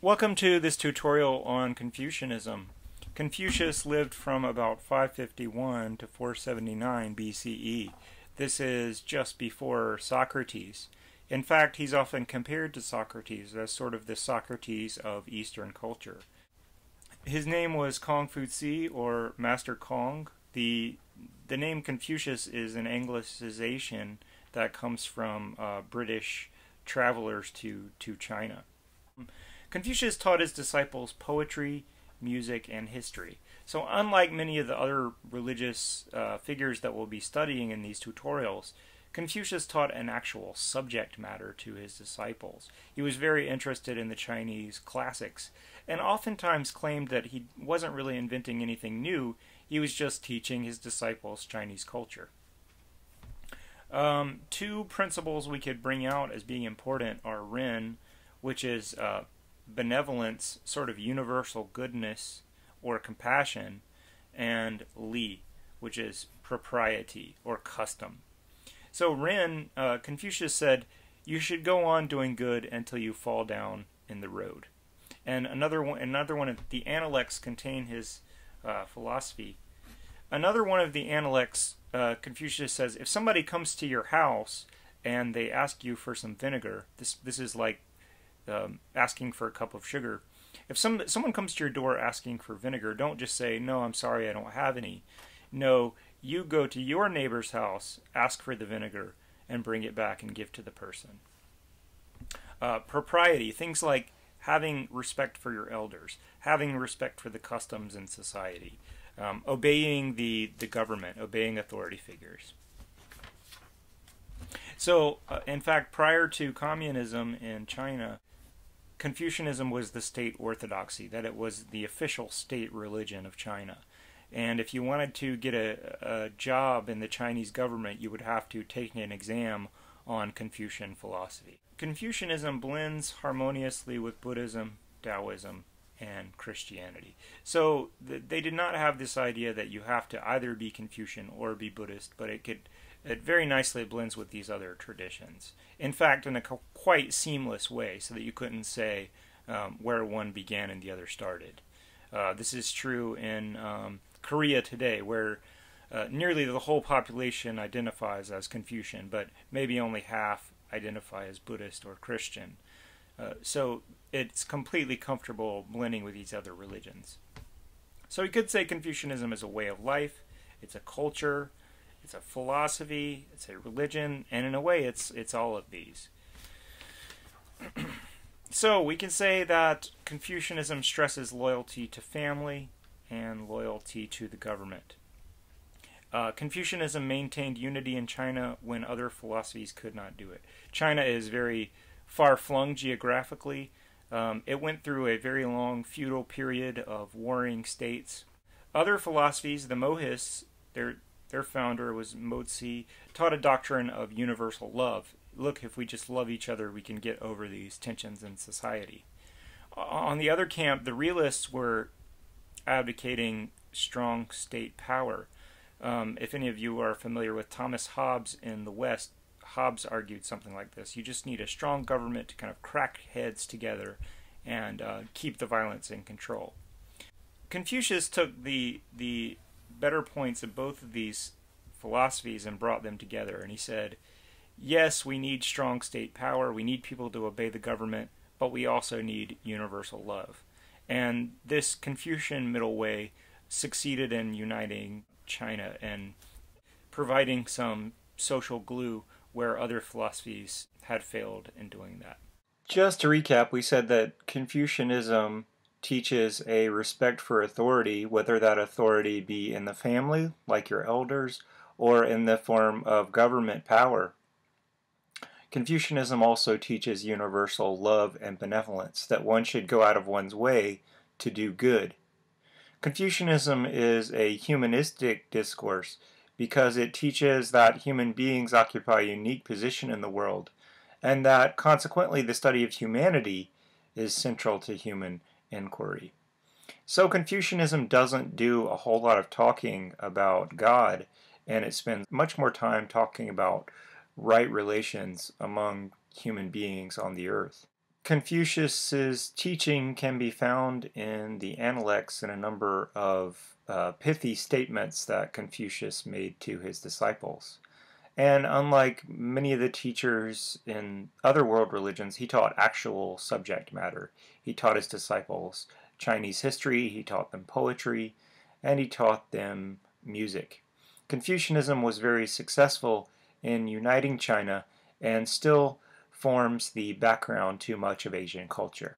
Welcome to this tutorial on Confucianism. Confucius lived from about 551 to 479 BCE. This is just before Socrates. In fact, he's often compared to Socrates as sort of the Socrates of Eastern culture. His name was Confuci, or Master Kong. The name Confucius is an Anglicization that comes from British travelers to China. Confucius taught his disciples poetry, music, and history. So unlike many of the other religious figures that we'll be studying in these tutorials, Confucius taught an actual subject matter to his disciples. He was very interested in the Chinese classics, and oftentimes claimed that he wasn't really inventing anything new, he was just teaching his disciples Chinese culture. Two principles we could bring out as being important are Ren, which is benevolence, sort of universal goodness or compassion, and Li, which is propriety or custom. So Ren, Confucius said, you should go on doing good until you fall down in the road. And another one of the Analects contain his philosophy. Another one of the Analects, Confucius says, if somebody comes to your house and they ask you for some vinegar, this is like asking for a cup of sugar. If someone comes to your door asking for vinegar, don't just say, no, I'm sorry, I don't have any. No, you go to your neighbor's house, ask for the vinegar, and bring it back and give to the person. Propriety, things like having respect for your elders, having respect for the customs in society, obeying the government, obeying authority figures. So, in fact, prior to communism in China, Confucianism was the state orthodoxy, that it was the official state religion of China. And if you wanted to get a job in the Chinese government, you would have to take an exam on Confucian philosophy. Confucianism blends harmoniously with Buddhism, Taoism, and Christianity. So they did not have this idea that you have to either be Confucian or be Buddhist, but it very nicely blends with these other traditions. In fact, in a quite seamless way, so that you couldn't say where one began and the other started. This is true in Korea today, where nearly the whole population identifies as Confucian, but maybe only half identify as Buddhist or Christian. So it's completely comfortable blending with these other religions. So you could say Confucianism is a way of life, it's a culture, it's a philosophy, it's a religion, and in a way it's all of these. So we can say that Confucianism stresses loyalty to family and loyalty to the government. Confucianism maintained unity in China when other philosophies could not do it. China is very far-flung geographically. It went through a very long feudal period of warring states. Other philosophies, the Mohists, their founder was Mozi, taught a doctrine of universal love. Look, if we just love each other, we can get over these tensions in society. On the other camp, the realists were advocating strong state power. If any of you are familiar with Thomas Hobbes in the West, Hobbes argued something like this. You just need a strong government to kind of crack heads together and keep the violence in control. Confucius took the better points of both of these philosophies and brought them together, and he said, yes, we need strong state power, we need people to obey the government, but we also need universal love. And this Confucian middle way succeeded in uniting China and providing some social glue where other philosophies had failed in doing that. Just to recap, we said that Confucianism teaches a respect for authority, whether that authority be in the family, like your elders, or in the form of government power. Confucianism also teaches universal love and benevolence, that one should go out of one's way to do good. Confucianism is a humanistic discourse because it teaches that human beings occupy a unique position in the world, and that consequently the study of humanity is central to human inquiry. So Confucianism doesn't do a whole lot of talking about God, and it spends much more time talking about right relations among human beings on the earth. Confucius's teaching can be found in the Analects and a number of pithy statements that Confucius made to his disciples. And unlike many of the teachers in other world religions, he taught actual subject matter. He taught his disciples Chinese history, he taught them poetry, and he taught them music. Confucianism was very successful in uniting China and still forms the background to much of Asian culture.